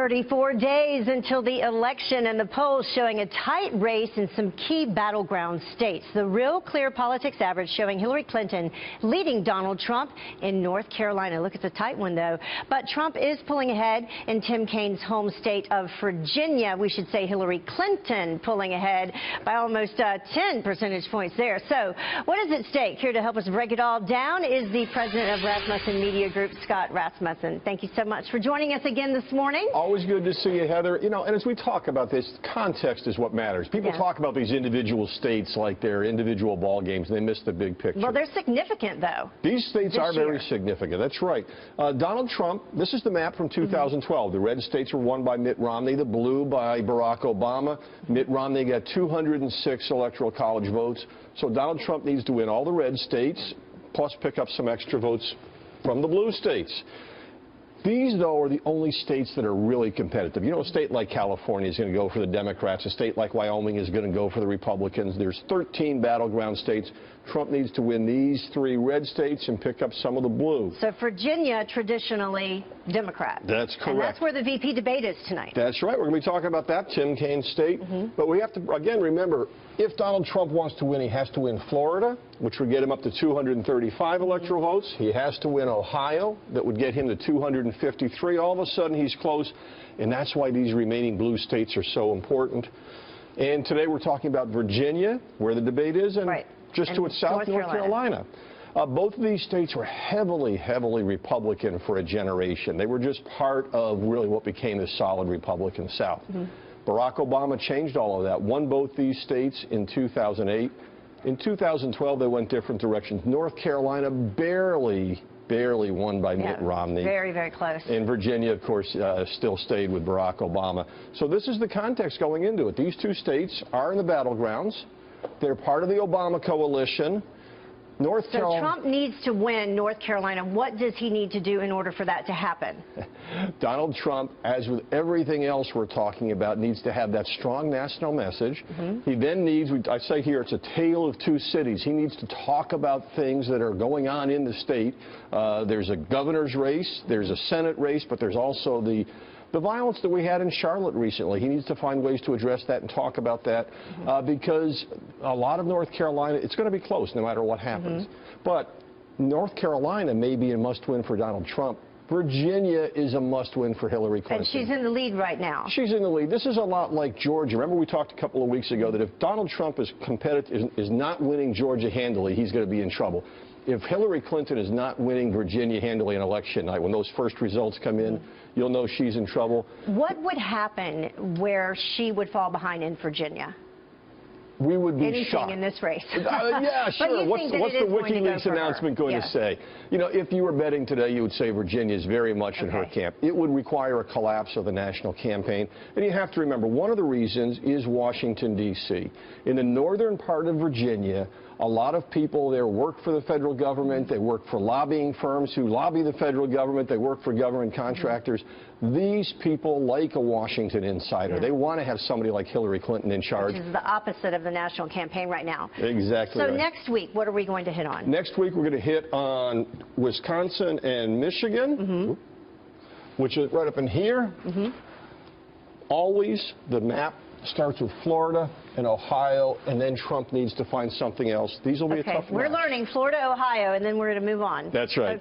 34 days until the election, and the polls showing a tight race in some key battleground states. The Real Clear Politics average showing Hillary Clinton leading Donald Trump in North Carolina. Look, it's a tight one, though. But Trump is pulling ahead in Tim Kaine's home state of Virginia. We should say Hillary Clinton pulling ahead by almost 10 percentage points there. So what is at stake? Here to help us break it all down is the president of Rasmussen Media Group, Scott Rasmussen. Thank you so much for joining us again this morning. Always good to see you, Heather. You know, and as we talk about this, context is what matters. People talk about these individual states like they're individual ball games, and they miss the big picture. Well, they're significant, though. These states are very significant. That's right. Donald Trump, this is the map from 2012. The red states were won by Mitt Romney, the blue by Barack Obama. Mitt Romney got 206 electoral college votes. So Donald Trump needs to win all the red states, plus pick up some extra votes from the blue states. These, though, are the only states that are really competitive. You know, a state like California is going to go for the Democrats. A state like Wyoming is going to go for the Republicans. There's 13 battleground states. Trump needs to win these 3 red states and pick up some of the blue. So Virginia, traditionally Democrat. That's correct. And that's where the VP debate is tonight. That's right. We're going to be talking about that, Tim Kaine state. But we have to, again, remember, if Donald Trump wants to win, he has to win Florida, which would get him up to 235 electoral votes. He has to win Ohio. That would get him to 253. All of a sudden, he's close. And that's why these remaining blue states are so important. And today we're talking about Virginia, where the debate is, and just to its south, North Carolina. Both of these states were heavily, heavily Republican for a generation. They were just part of really what became the solid Republican South. Barack Obama changed all of that, won both these states in 2008. In 2012, they went different directions. North Carolina barely won by Mitt Romney. Very, very close. And Virginia, of course, still stayed with Barack Obama. So this is the context going into it. These 2 states are in the battlegrounds. They're part of the Obama coalition. So Trump needs to win North Carolina. What does he need to do in order for that to happen? Donald Trump, as with everything else we're talking about, needs to have that strong national message. He then needs, I say here, it's a tale of 2 cities. He needs to talk about things that are going on in the state. There's a governor's race, there's a Senate race, but there's also the violence that we had in Charlotte recently. He needs to find ways to address that and talk about that because a lot of North Carolina, it's going to be close no matter what happens. But North Carolina may be a must-win for Donald Trump. Virginia is a must-win for Hillary Clinton. And she's in the lead right now. She's in the lead. This is a lot like Georgia. Remember we talked a couple of weeks ago that if Donald Trump is competitive, is not winning Georgia handily, he's going to be in trouble. If Hillary Clinton is not winning Virginia handily on election night, when those first results come in, you'll know she's in trouble. What would happen where she would fall behind in Virginia? We would be shocked. In this race. Yeah, sure. What's the WikiLeaks announcement going to say? You know, if you were betting today, you would say Virginia is very much in her camp. It would require a collapse of the national campaign. And you have to remember, one of the reasons is Washington, D.C. In the northern part of Virginia, a lot of people there work for the federal government. They work for lobbying firms who lobby the federal government. They work for government contractors. These people like a Washington insider. They want to have somebody like Hillary Clinton in charge. Which is the opposite of the national campaign right now. Exactly. So next week, what are we going to hit on? Next week, we're going to hit on Wisconsin and Michigan, which is right up in here. Always the map starts with Florida and Ohio, and then Trump needs to find something else. These will be a tough match. We're learning Florida, Ohio, and then we're going to move on. That's right.